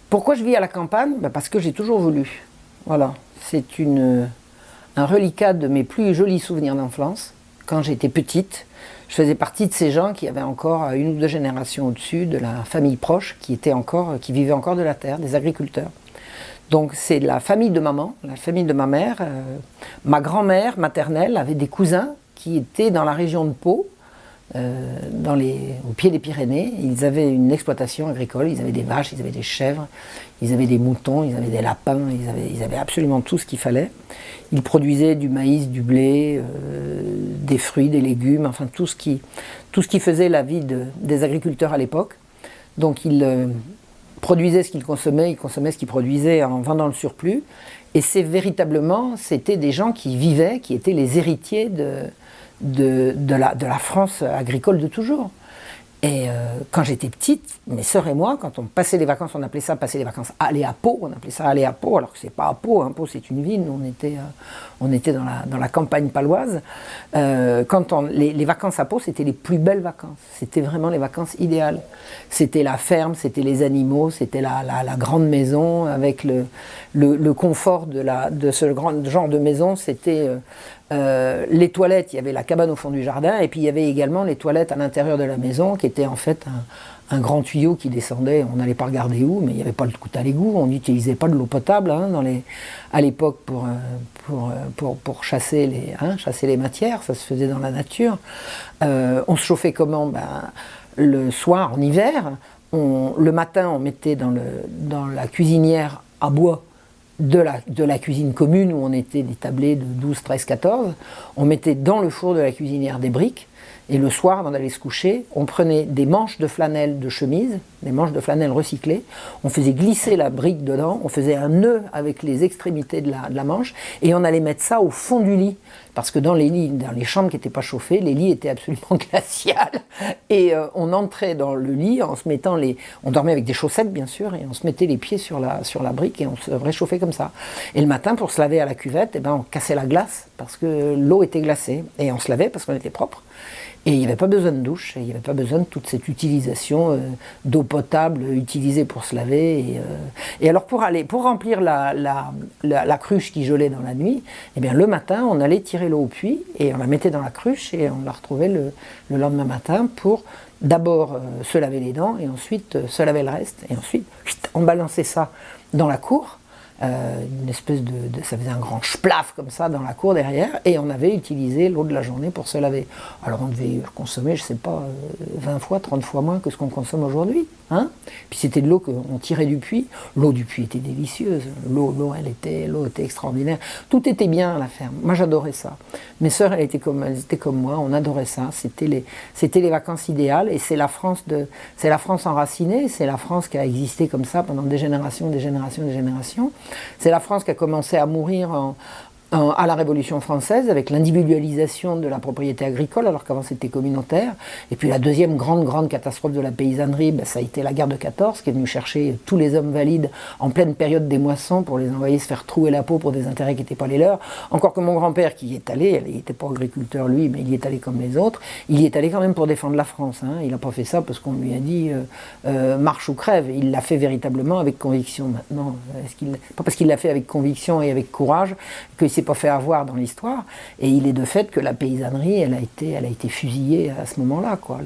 Pourquoi je vis à la campagne? Parce que j'ai toujours voulu. Voilà, c'est un reliquat de mes plus jolis souvenirs d'enfance. Quand j'étais petite, je faisais partie de ces gens qui avaient encore une ou deux générations au-dessus de la famille proche qui vivait encore de la terre, des agriculteurs. Donc c'est la famille de maman, la famille de ma mère. Ma grand-mère maternelle avait des cousins qui étaient dans la région de Pau, au pied des Pyrénées. Ils avaient une exploitation agricole, ils avaient des vaches, ils avaient des chèvres, ils avaient des moutons, ils avaient des lapins, ils avaient absolument tout ce qu'il fallait. Ils produisaient du maïs, du blé, des fruits, des légumes, enfin tout ce qui faisait la vie des agriculteurs à l'époque. Donc ils produisaient ce qu'ils consommaient, ils consommaient ce qu'ils produisaient en vendant le surplus. Et c'était des gens qui vivaient, qui étaient les héritiers de la France agricole de toujours. Et quand j'étais petite, mes sœurs et moi, quand on passait les vacances, on appelait ça passer les vacances aller à Pau, on appelait ça aller à Pau, alors que c'est pas à Pau, hein, Pau c'est une ville, nous on était dans la campagne paloise. Les vacances à Pau, c'était les plus belles vacances, c'était vraiment les vacances idéales. C'était la ferme, c'était les animaux, c'était la grande maison, avec le confort de ce grand genre de maison, c'était les toilettes, il y avait la cabane au fond du jardin, et puis il y avait également les toilettes à l'intérieur de la maison, qui était en fait un grand tuyau qui descendait, on n'allait pas regarder où, mais il n'y avait pas de coup à l'égout, on n'utilisait pas de l'eau potable hein, à l'époque pour chasser les matières, ça se faisait dans la nature. On se chauffait comment? Le soir, en hiver, le matin, on mettait dans la cuisinière à bois de la cuisine commune, où on était des tablés de 12, 13, 14, on mettait dans le four de la cuisinière des briques, et le soir, avant d'aller se coucher, on prenait des manches de flanelle de chemise, des manches de flanelle recyclées, on faisait glisser la brique dedans, on faisait un nœud avec les extrémités de la manche, et on allait mettre ça au fond du lit, parce que dans les chambres qui n'étaient pas chauffées, les lits étaient absolument glaciales, et on entrait dans le lit en se mettant on dormait avec des chaussettes bien sûr, et on se mettait les pieds sur la brique, et on se réchauffait comme ça. Et le matin, pour se laver à la cuvette, on cassait la glace, parce que l'eau était glacée, et on se lavait parce qu'on était propre. Et il n'y avait pas besoin de douche, il n'y avait pas besoin de toute cette utilisation d'eau potable utilisée pour se laver. Et alors pour remplir la cruche qui gelait dans la nuit, eh bien le matin on allait tirer l'eau au puits et on la mettait dans la cruche et on la retrouvait le lendemain matin pour d'abord se laver les dents et ensuite se laver le reste. Et ensuite on balançait ça dans la cour. Une espèce ça faisait un grand splaf comme ça dans la cour derrière, et on avait utilisé l'eau de la journée pour se laver. Alors on devait consommer, je sais pas, 20 fois, 30 fois moins que ce qu'on consomme aujourd'hui. Hein, puis c'était de l'eau qu'on tirait du puits. L'eau du puits était délicieuse, l'eau était extraordinaire. Tout était bien à la ferme. Moi j'adorais ça. Mes sœurs elles étaient comme moi, on adorait ça. C'était les vacances idéales, et c'est la France enracinée, c'est la France qui a existé comme ça pendant des générations. C'est la France qui a commencé à mourir à la Révolution française, avec l'individualisation de la propriété agricole, alors qu'avant c'était communautaire. Et puis la deuxième grande catastrophe de la paysannerie, ça a été la guerre de 14, qui est venue chercher tous les hommes valides en pleine période des moissons pour les envoyer se faire trouer la peau pour des intérêts qui n'étaient pas les leurs. Encore que mon grand-père qui y est allé, il n'était pas agriculteur lui, mais il y est allé comme les autres, il y est allé quand même pour défendre la France. Hein. Il n'a pas fait ça parce qu'on lui a dit marche ou crève. Il l'a fait véritablement avec conviction. Maintenant, pas parce qu'il l'a fait avec conviction et avec courage qu'il s'est pas fait avoir dans l'histoire, et il est de fait que la paysannerie elle a été fusillée à ce moment-là, quoi.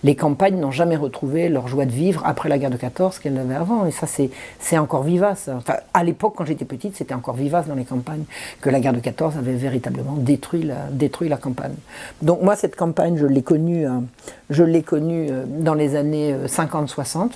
Les campagnes n'ont jamais retrouvé leur joie de vivre après la guerre de 14 qu'elles avaient avant, et ça c'est encore vivace. Enfin, à l'époque quand j'étais petite c'était encore vivace dans les campagnes, que la guerre de 14 avait véritablement détruit la campagne. Donc moi cette campagne je l'ai connue dans les années 50-60.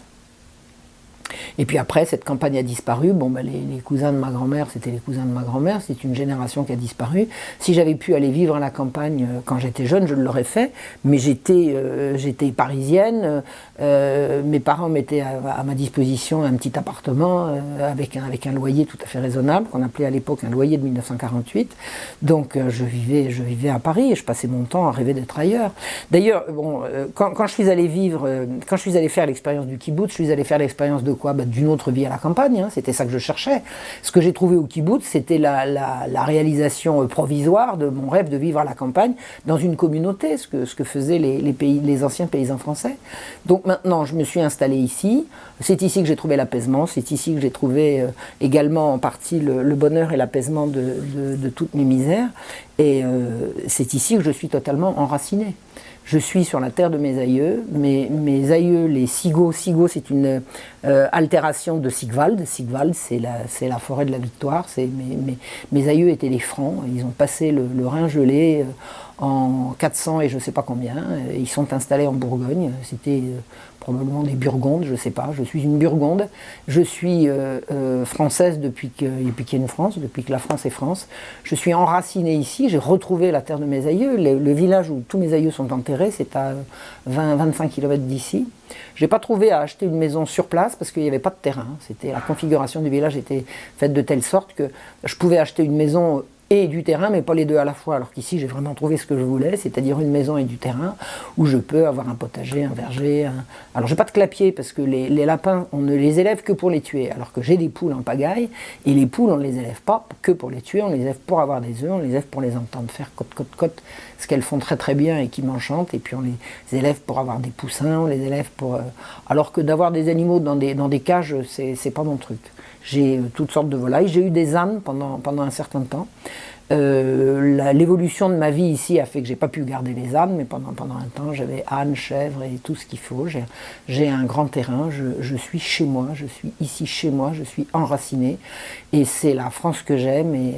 Et puis après, cette campagne a disparu. Les cousins de ma grand-mère, c'était les cousins de ma grand-mère, c'est une génération qui a disparu. Si j'avais pu aller vivre à la campagne quand j'étais jeune, je l'aurais fait, mais j'étais parisienne, mes parents mettaient à ma disposition un petit appartement avec un loyer tout à fait raisonnable, qu'on appelait à l'époque un loyer de 1948. Donc je vivais à Paris et je passais mon temps à rêver d'être ailleurs. D'ailleurs, quand je suis allé faire l'expérience du kibboutz, je suis allé faire l'expérience de quoi? d'une autre vie à la campagne, hein, c'était ça que je cherchais. Ce que j'ai trouvé au kibbutz, c'était la réalisation provisoire de mon rêve de vivre à la campagne dans une communauté, ce que faisaient les anciens paysans français. Donc maintenant, je me suis installé ici, c'est ici que j'ai trouvé l'apaisement, c'est ici que j'ai trouvé également en partie le bonheur et l'apaisement de toutes mes misères, et c'est ici que je suis totalement enraciné. Je suis sur la terre de mes aïeux. Mes aïeux, les Sigo, c'est une altération de Sigvald. Sigvald, c'est la forêt de la victoire. Mes aïeux étaient des Francs. Ils ont passé le Rhin gelé en 400 et je ne sais pas combien. Ils sont installés en Bourgogne. C'était probablement des Burgondes, je ne sais pas. Je suis une Burgonde. Je suis française depuis qu'il y a une France, depuis que la France est France. Je suis enracinée ici. J'ai retrouvé la terre de mes aïeux. Le village où tous mes aïeux sont enterrés, c'est à 20-25 km d'ici. Je n'ai pas trouvé à acheter une maison sur place parce qu'il n'y avait pas de terrain. La configuration du village était faite de telle sorte que je pouvais acheter une maison et du terrain, mais pas les deux à la fois. Alors qu'ici, j'ai vraiment trouvé ce que je voulais, c'est-à-dire une maison et du terrain, où je peux avoir un potager, un verger. Alors, j'ai pas de clapier, parce que les lapins, on ne les élève que pour les tuer, alors que j'ai des poules en pagaille, et les poules, on ne les élève pas que pour les tuer, on les élève pour avoir des œufs, on les élève pour les entendre faire cote, cote, cote, ce qu'elles font très très bien et qui m'enchantent, et puis on les élève pour avoir des poussins, on les élève pour... Alors que d'avoir des animaux dans des cages, c'est pas mon truc. J'ai toutes sortes de volailles, j'ai eu des ânes pendant un certain temps. L'évolution de ma vie ici a fait que j'ai pas pu garder les ânes, mais pendant un temps j'avais ânes, chèvres et tout ce qu'il faut. J'ai un grand terrain, je suis chez moi, je suis ici chez moi, je suis enraciné, et c'est la France que j'aime, et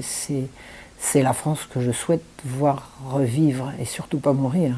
c'est la France que je souhaite voir revivre et surtout pas mourir.